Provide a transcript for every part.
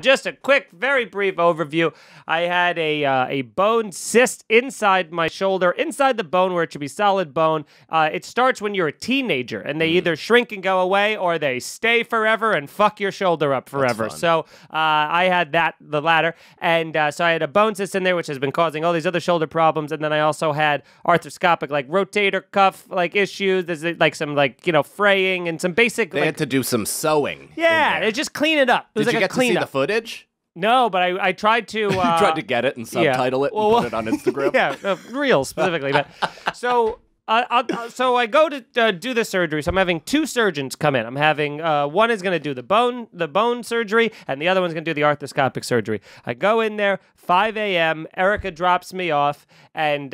Just a quick, very brief overview. I had a bone cyst inside my shoulder, inside the bone where it should be solid bone. It starts when you're a teenager, and they either shrink and go away, or they stay forever and fuck your shoulder up forever. So I had the latter, and so I had a bone cyst in there, which has been causing all these other shoulder problems, and then I also had arthroscopic, like rotator cuff, like issues. There's like some fraying and some basic. They had to do some sewing. Yeah, they just clean it up. It was Did you like get a clean to see up. the footage? No, but I tried to... You tried to get it and subtitle it and put it on Instagram? Yeah, Reels specifically. But, so I go to do the surgery. So I'm having two surgeons come in. I'm having... one is going to do the bone surgery, and the other one's going to do the arthroscopic surgery. I go in there, 5 a.m. Erica drops me off, and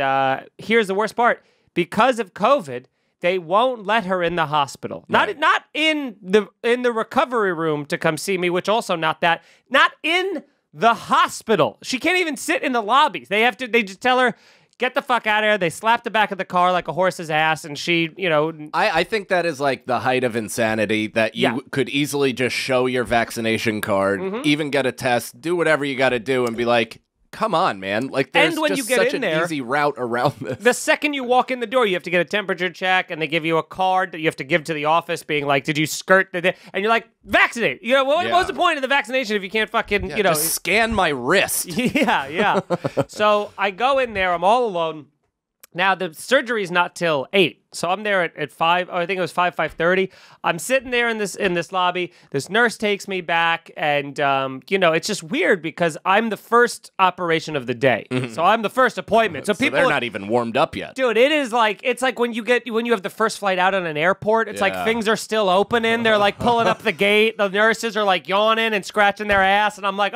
here's the worst part. Because of COVID... They won't let her in the hospital. Right. Not in the recovery room to come see me, which also not in the hospital. She can't even sit in the lobbies. They just tell her, get the fuck out of here. They slap the back of the car like a horse's ass, and she, I think that is like the height of insanity, that you could easily just show your vaccination card, even get a test, do whatever you got to do, and be like, come on, man. Like, there's just such an easy route around this. The second you walk in the door, you have to get a temperature check, and they give you a card that you have to give to the office being like, did you skirt the... And you're like, vaccinate. What was the point of the vaccination if you can't fucking, just scan my wrist. Yeah. So I go in there. I'm all alone. Now, the surgery is not till 8. So I'm there at 5, or I think it was 5:30. I'm sitting there in this lobby. This nurse takes me back, and, it's just weird because I'm the first operation of the day. So I'm the first appointment. So people... they're not even warmed up yet. Dude, it's like when you have the first flight out on an airport, it's like things are still opening. They're like pulling up the gate. The nurses are like yawning and scratching their ass, and I'm like,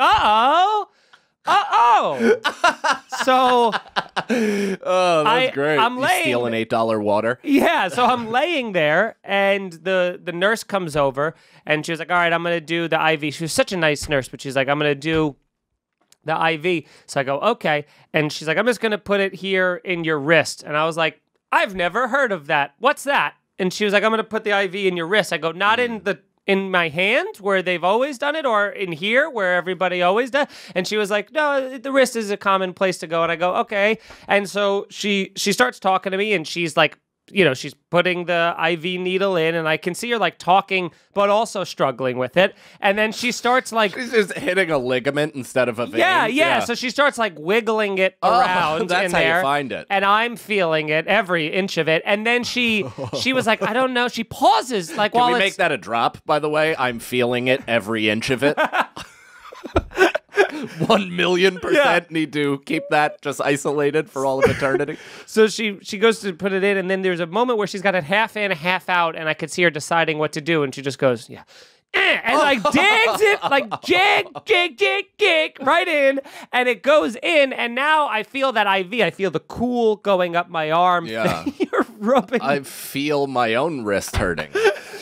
So, that's great. I'm laying, stealing $8 water. Yeah, so I'm laying there, and the nurse comes over, and she was like, all right, I'm going to do the IV. She was such a nice nurse, but she's like, I'm going to do the IV. So I go, okay. And she's like, I'm just going to put it here in your wrist. And I was like, I've never heard of that. What's that? And she was like, I'm going to put the IV in your wrist. I go, not in my hand where they've always done it, or in here where everybody always does? And she was like, no, the wrist is a common place to go. And I go, okay. And so she starts talking to me, and she's like, she's putting the IV needle in, and I can see her like talking, but also struggling with it. And then she starts like... She's just hitting a ligament instead of a vein. Yeah. So she starts like wiggling it around that's in how there. you find it. And I'm feeling it, every inch of it. And then she was like, I don't know. She pauses like Can while we make that a drop, by the way? I'm feeling it, every inch of it. 1,000,000% need to keep that just isolated for all of eternity. So she goes to put it in, and then there's a moment where she's got it half in, half out, and I could see her deciding what to do, and she just goes, yeah. And like digs it, like jig, right in, and it goes in, and now I feel that IV. I feel the cool going up my arm. Yeah. You're rubbing. I feel my own wrist hurting.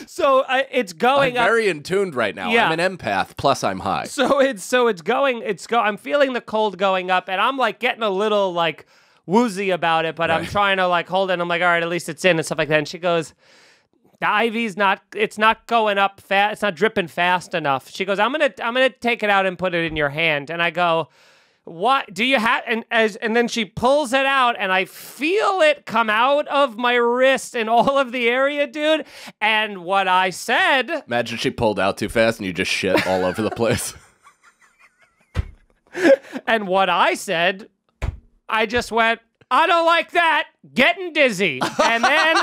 So it's going I'm up. very in tuned right now. Yeah. I'm an empath, plus I'm high. So it's going. I'm feeling the cold going up, and I'm like getting a little like woozy about it, but I'm trying to like hold it. And I'm like, all right, at least it's in and stuff like that. And she goes, the IV's it's not going up fast. It's not dripping fast enough. She goes, I'm gonna take it out and put it in your hand. And I go, what do you have? And then she pulls it out, and I feel it come out of my wrist and all of the area, dude. And what I said... Imagine she pulled out too fast and you just shit all over the place. And what I said, I just went, I don't like that, getting dizzy. And then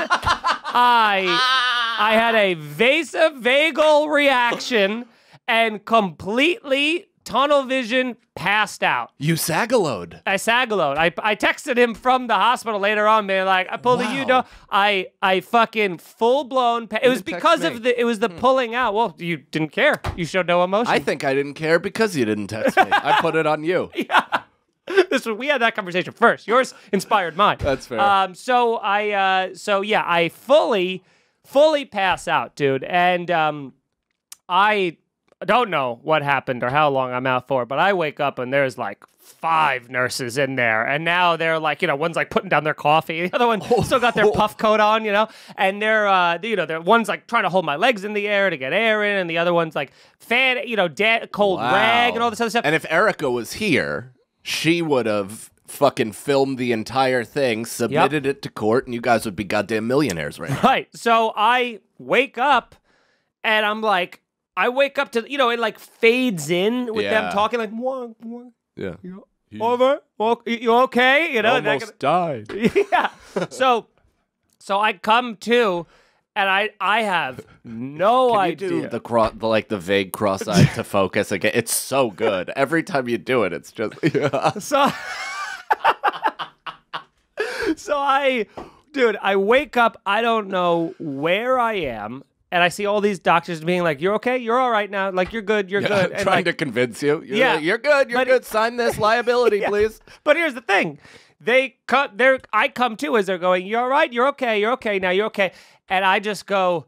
I had a vasovagal reaction and completely... tunnel vision, passed out. You sagalode. I sagalode. I texted him from the hospital later on, man. Like, I pulled I fucking full blown. It was because of the pulling out. Well, you didn't care. You showed no emotion. I think I didn't care because you didn't text me. I put it on you. Yeah. We had that conversation first. Yours inspired mine. That's fair. I fully pass out, dude, and I don't know what happened or how long I'm out for, but I wake up and there's like 5 nurses in there, and now they're like, one's like putting down their coffee, the other one still got their puff coat on, and they're one's like trying to hold my legs in the air to get air in, and the other one's like cold rag and all this other stuff. And if Erica was here, she would have fucking filmed the entire thing, submitted it to court, and you guys would be goddamn millionaires right now. Right. So I wake up, and I'm like, I wake up to, it like fades in with them talking like, yeah. Over? You okay? Almost died. Yeah. So I come to, and I have no idea. You do the vague cross-eyed to focus again. It's so good. Every time you do it, it's just So I wake up, I don't know where I am, and I see all these doctors being like, "You're okay, you're all right now, like you're good, you're good." And trying to convince you. You're good, you're good. Sign this liability, please. But here's the thing: I come to as they're going, "You're all right, you're okay now, you're okay," and I just go,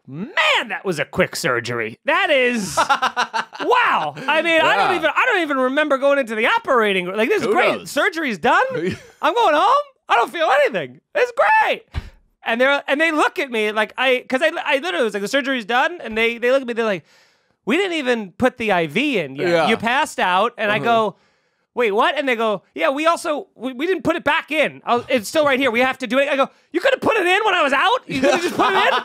"Man, that was a quick surgery. That is wow." I mean, I don't even remember going into the operating room. Like, this is great. Surgery's done. I'm going home. I don't feel anything. It's great. And they look at me like because I literally was like, the surgery's done, and they look at me. They're like, "We didn't even put the IV in yet. Yeah. You passed out." And I go, "Wait, what?" And they go, "Yeah, we didn't put it back in. It's still right here. We have to do it." I go, "You could have put it in when I was out? You could have just put it in?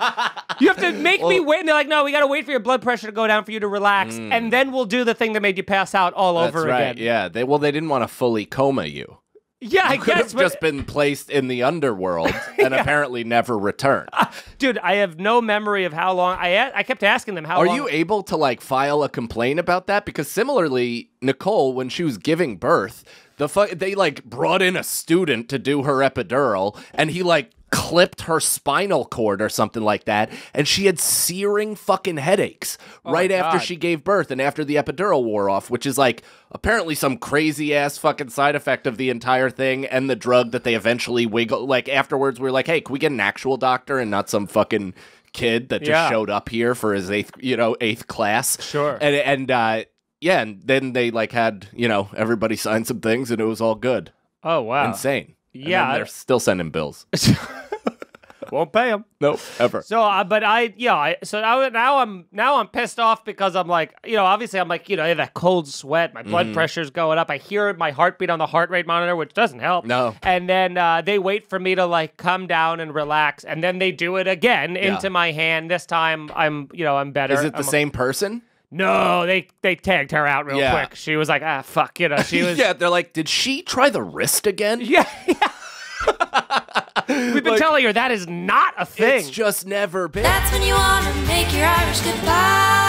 You have to make me wait." And they're like, "No, we got to wait for your blood pressure to go down for you to relax, and then we'll do the thing that made you pass out all over again." Yeah, they didn't want to fully coma you. Yeah, I could guess. Have just been placed in the underworld and apparently never returned. Dude, I have no memory of how long. I kept asking them how long. Are you able to like file a complaint about that? Because similarly, Nicole, when she was giving birth, they like brought in a student to do her epidural, and he like clipped her spinal cord or something like that, and she had searing fucking headaches right after she gave birth and after the epidural wore off, which is like apparently some crazy ass fucking side effect of the entire thing and the drug that they eventually wiggle. Like afterwards, we were like, "Hey, can we get an actual doctor and not some fucking kid that just showed up here for his eighth class?" Sure. And then they like had everybody sign some things and it was all good. Oh wow, insane. Yeah, and they're still sending bills. Won't pay them. Nope, ever. So, now I'm pissed off because I'm like, obviously I'm like, I have that cold sweat. My blood pressure's going up. I hear my heartbeat on the heart rate monitor, which doesn't help. No. And then they wait for me to like come down and relax, and then they do it again into my hand. This time I'm better. Is it the same person? No, they tagged her out real quick. She was like, fuck, she was. Yeah, they're like, did she try the wrist again? Yeah. We've been telling her that is not a thing. It's just never been. That's when you want to make your Irish goodbye.